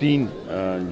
3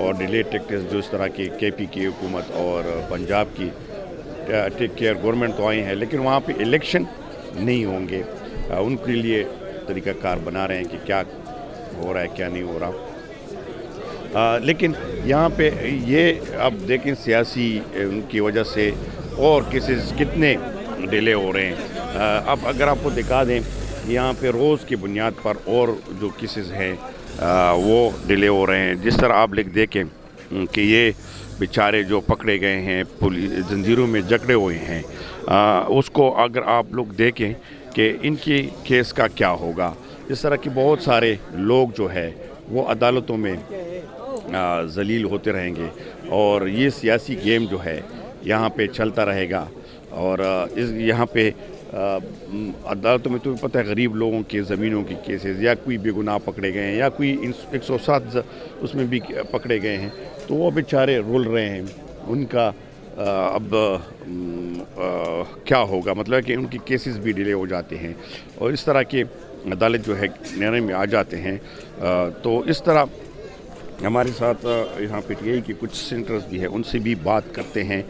اور ڈیلے ٹیکٹس جو اس طرح کے KP کی حکومت اور پنجاب کی ٹیک کیئر گورنمنٹ تو آئی ہیں، لیکن وہاں پہ الیکشن نہیں ہوں گے. ان کے لیے طریقہ کار بنا رہے ہیں کہ کیا ہو رہا ہے کیا نہیں ہو رہا. لیکن یہاں پہ یہ اب دیکھیں سیاسی ان کی وجہ سے اور کیسز کتنے ڈیلے ہو رہے ہیں. اب اگر آپ کو دکھا دیں یہاں پہ روز کی بنیاد پر اور جو کیسز ہیں وہ ڈیلے ہو رہے ہیں. جس طرح آپ دیکھیں کہ یہ بیچارے جو پکڑے گئے ہیں زنجیروں میں جکڑے ہوئے ہیں، اس کو اگر آپ لوگ دیکھیں کہ ان کی کیس کا کیا ہوگا. اس طرح کے بہت سارے لوگ جو ہے وہ عدالتوں میں ذلیل ہوتے رہیں گے، اور یہ سیاسی گیم جو ہے یہاں پہ چلتا رہے گا. اور یہاں پہ عدالتوں میں تو پتہ ہے غریب لوگوں کے زمینوں کی کیسز، یا کوئی بے گناہ پکڑے گئے ہیں یا کوئی 107 اس میں بھی پکڑے گئے ہیں، تو وہ بیچارے رول رہے ہیں. ان کا اب کیا ہوگا، مطلب کہ ان کی کیسز بھی ڈیلے ہو جاتے ہیں اور اس طرح کے عدالت جو ہے نیرے میں آ جاتے ہیں. تو اس طرح ہمارے ساتھ یہاں پہ PTI کے کچھ سینٹرز بھی ہیں، ان سے بھی بات کرتے ہیں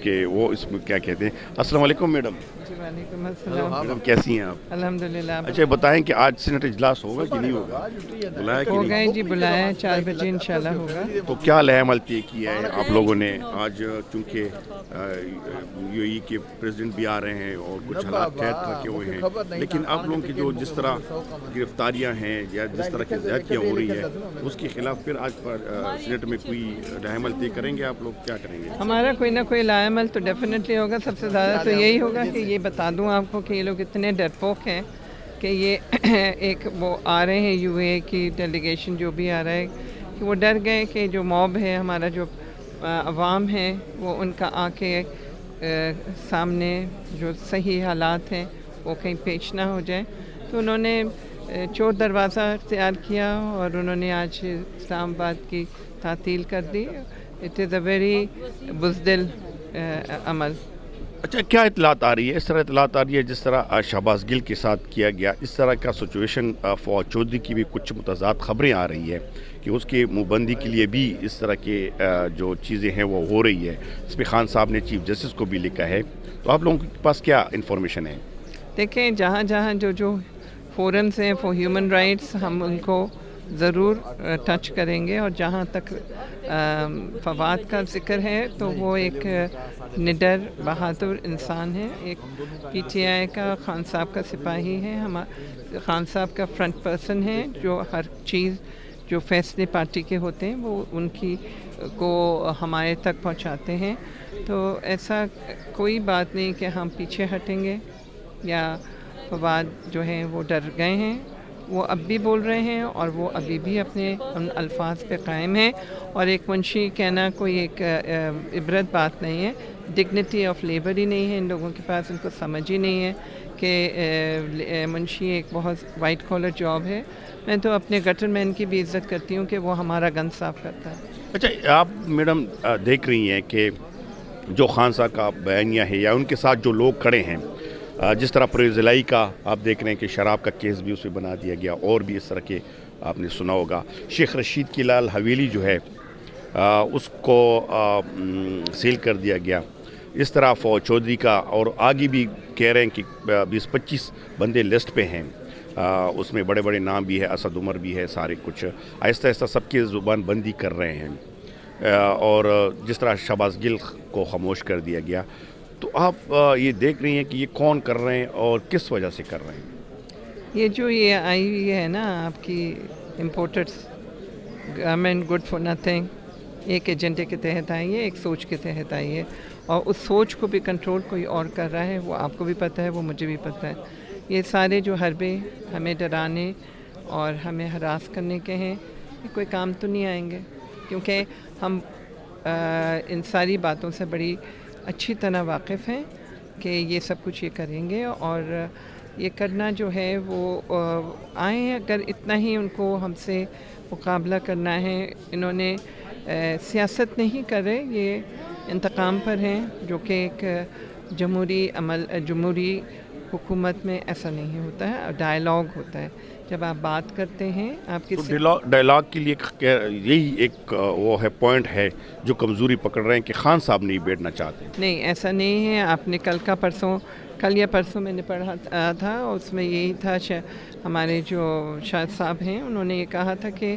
کہ وہ اس میں کیا کہتے ہیں. السلام علیکم میڈم. جی وعلیکم السلام. میڈم کیسی ہیں آپ؟ الحمدللہ. اچھا بتائیں کہ آج سینٹ اجلاس ہوگا کہ نہیں ہوگا؟ بلایا کہ ہو نہیں؟ گئے جی، بلایا 4 بجے انشاءاللہ ہوگا. تو کیا لائحہ عمل طے کیا ہے آپ لوگوں نے آج، چونکہ UAE کے پریزیڈنٹ بھی آ رہے ہیں اور کچھ حالات تحت رکھے ہوئے ہیں، لیکن آپ لوگوں کی جو جس طرح گرفتاریاں ہیں یا جس طرح کی زیادتیاں ہو رہی ہے اس کے خلاف پھر آج پر سینٹ میں کوئی لائحہ عمل طے کریں گے؟ آپ لوگ کیا کریں گے؟ ہمارا کوئی نہ کوئی لائحہ عمل تو ڈیفینیٹلی ہوگا. سب سے زیادہ تو یہی ہوگا کہ یہ بتا دوں آپ کو کہ یہ لوگ اتنے ڈرپوک ہیں کہ یہ ایک وہ آ رہے ہیں UAE کی ڈیلیگیشن جو بھی آ رہا ہے کہ وہ ڈر گئے کہ جو موب ہے ہمارا، جو عوام ہے، وہ ان کا آ کے سامنے جو صحیح حالات ہیں وہ کہیں پیش نہ ہو جائیں. تو انہوں نے چور دروازہ اختیار کیا اور انہوں نے آج اسلام آباد کی تعطیل کر دی. اٹ از اے ویری بزدل عمل. اچھا، کیا اطلاعات آ رہی ہے؟ اس طرح اطلاعات آ رہی ہے جس طرح شہباز گل کے ساتھ کیا گیا، اس طرح کا سچویشن فواد چودھری کی بھی کچھ متضاد خبریں آ رہی ہے کہ اس کی منہ بندی کے لیے بھی اس طرح کے جو چیزیں ہیں وہ ہو رہی ہے. اس پہ خان صاحب نے چیف جسٹس کو بھی لکھا ہے. تو آپ لوگوں کے پاس کیا انفارمیشن ہے؟ دیکھیں جہاں جہاں جو فورمز ہیں فار ہیومن رائٹس، ہم ان کو ضرور ٹچ کریں گے. اور جہاں تک فواد کا ذکر ہے تو وہ ایک نڈر بہادر انسان ہے، ایک PTI کا خان صاحب کا سپاہی ہے، خان صاحب کا فرنٹ پرسن ہے، جو ہر چیز جو فیصلے پارٹی کے ہوتے ہیں وہ ان کی کو ہمارے تک پہنچاتے ہیں. تو ایسا کوئی بات نہیں کہ ہم پیچھے ہٹیں گے یا فواد جو ہیں وہ ڈر گئے ہیں. وہ اب بھی بول رہے ہیں اور وہ ابھی بھی اپنے ان الفاظ پہ قائم ہیں. اور ایک منشی کہنا کوئی ایک عبرت بات نہیں ہے. ڈگنیٹی آف لیبر ہی نہیں ہے ان لوگوں کے پاس، ان کو سمجھ ہی نہیں ہے کہ منشی ایک بہت وائٹ کالر جاب ہے. میں تو اپنے گٹر مین کی بھی عزت کرتی ہوں کہ وہ ہمارا گن صاف کرتا ہے. اچھا، آپ میڈم دیکھ رہی ہیں کہ جو خان صاحب کا بیانیہ ہے یا ان کے ساتھ جو لوگ کھڑے ہیں، جس طرح پرویز الہی کا آپ دیکھ رہے ہیں کہ شراب کا کیس بھی اس پہ بنا دیا گیا، اور بھی اس طرح کے آپ نے سنا ہوگا. شیخ رشید کی لال حویلی جو ہے اس کو سیل کر دیا گیا. اس طرح فواد چودھری کا، اور آگے بھی کہہ رہے ہیں کہ 20-25 بندے لسٹ پہ ہیں. اس میں بڑے بڑے نام بھی ہے، اسد عمر بھی ہے. سارے کچھ آہستہ آہستہ سب کی زبان بندی کر رہے ہیں. اور جس طرح شہباز گل کو خاموش کر دیا گیا. تو آپ یہ دیکھ رہی ہیں کہ یہ کون کر رہے ہیں اور کس وجہ سے کر رہے ہیں؟ یہ جو یہ آئی ہوئی ہے نا آپ کی imported government good for nothing, ایک ایجنڈے کے تحت آئی ہے، ایک سوچ کے تحت آئی ہے. اور اس سوچ کو بھی کنٹرول کوئی اور کر رہا ہے، وہ آپ کو بھی پتہ ہے، وہ مجھے بھی پتہ ہے. یہ سارے جو حربے ہمیں ڈرانے اور ہمیں ہراس کرنے کے ہیں، یہ کوئی کام تو نہیں آئیں گے. کیونکہ ہم ان ساری باتوں سے بڑی اچھی طرح واقف ہیں کہ یہ سب کچھ یہ کریں گے. اور یہ کرنا جو ہے وہ آئیں، اگر اتنا ہی ان کو ہم سے مقابلہ کرنا ہے. انہوں نے سیاست نہیں کر رہے، یہ انتقام پر ہیں، جو کہ ایک جمہوری حکومت میں ایسا نہیں ہوتا ہے. ڈائیلاگ ہوتا ہے جب آپ بات کرتے ہیں آپ تو کسی ڈائلاگ کے لیے یہی ایک وہ ہے پوائنٹ ہے جو کمزوری پکڑ رہے ہیں کہ خان صاحب نہیں بیٹھنا چاہتے. نہیں ایسا نہیں ہے. آپ نے کل یا پرسوں میں نے پڑھا تھا اس میں یہی تھا. ہمارے جو شاہد صاحب ہیں انہوں نے یہ کہا تھا کہ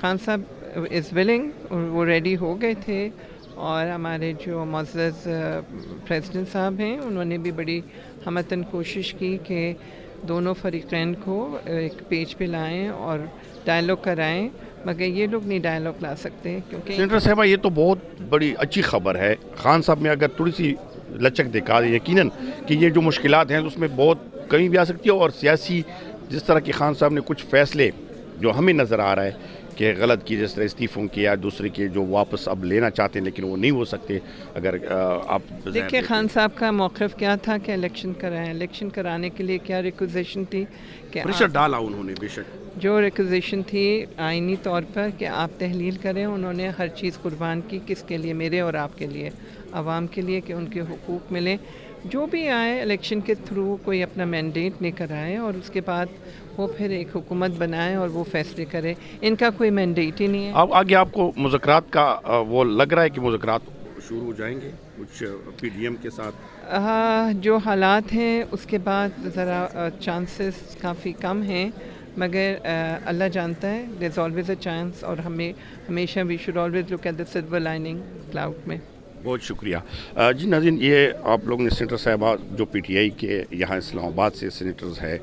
خان صاحب از ولنگ، وہ ریڈی ہو گئے تھے، اور ہمارے جو معزز پریزیڈنٹ صاحب ہیں انہوں نے بھی بڑی ہمتاً کوشش کی کہ دونوں فریقین کو ایک پیج پہ لائیں اور ڈائلاگ کرائیں، مگر یہ لوگ نہیں ڈائلاگ لا سکتے کیونکہ سینیٹر صاحبہ یہ تو بہت بڑی اچھی خبر ہے. خان صاحب میں اگر تھوڑی سی لچک دکھا دیں یقیناً کہ یہ جو مشکلات ہیں اس میں بہت کمی بھی آ سکتی ہے، اور سیاسی جس طرح کہ خان صاحب نے کچھ فیصلے جو ہمیں نظر آ رہا ہے کہ غلط کی، جس طرح استعفوں کے یا دوسرے کے جو واپس اب لینا چاہتے ہیں لیکن وہ نہیں ہو سکتے. اگر آپ دیکھیں خان صاحب کا موقف کیا تھا کہ الیکشن کرائیں. الیکشن کرانے کے لیے کیا ریکوزیشن تھی کہ پریشر ڈالا انہوں نے، بے شک جو ریکوزیشن تھی آئینی طور پر کہ آپ تحلیل کریں، انہوں نے ہر چیز قربان کی. کس کے لیے؟ میرے اور آپ کے لیے، عوام کے لیے، کہ ان کے حقوق ملیں. جو بھی آئے الیکشن کے تھرو کوئی اپنا مینڈیٹ نہیں کرائے اور اس کے بعد وہ پھر ایک حکومت بنائے اور وہ فیصلے کرے. ان کا کوئی مینڈیٹ ہی نہیں ہے. اب آگے آپ کو مذاکرات کا وہ لگ رہا ہے کہ مذاکرات شروع ہو جائیں گے کچھ پی ڈی ایم کے ساتھ؟ جو حالات ہیں اس کے بعد ذرا چانسز کافی کم ہیں، مگر اللہ جانتا ہے. دیر از آلویز اے چانس، اور ہمیشہ we should always look at the silver lining cloud میں. بہت شکریہ. جی ناظرین، یہ آپ لوگوں نے سینیٹر صاحبہ جو پی ٹی آئی کے یہاں اسلام آباد سے سینیٹرز ہے،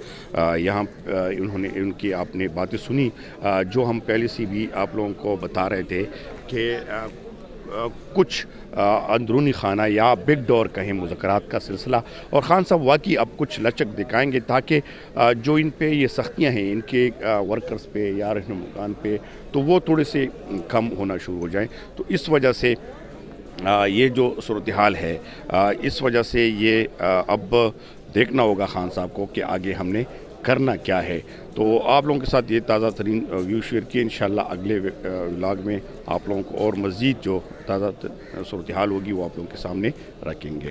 یہاں انہوں نے ان کی آپ نے باتیں سنی جو ہم پہلے سے بھی آپ لوگوں کو بتا رہے تھے کہ کچھ اندرونی خانہ یا بگ ڈور کہیں مذاکرات کا سلسلہ، اور خان صاحب واقعی اب کچھ لچک دکھائیں گے تاکہ جو ان پہ یہ سختیاں ہیں ان کے ورکرز پہ یا رہنماؤں پہ تو وہ تھوڑے سے کم ہونا شروع ہو جائیں. تو اس وجہ سے یہ جو صورتحال ہے، اس وجہ سے یہ اب دیکھنا ہوگا خان صاحب کو کہ آگے ہم نے کرنا کیا ہے. تو آپ لوگوں کے ساتھ یہ تازہ ترین ویو شیئر کیے. انشاءاللہ اگلے ولاگ میں آپ لوگوں کو اور مزید جو تازہ صورتحال ہوگی وہ آپ لوگوں کے سامنے رکھیں گے.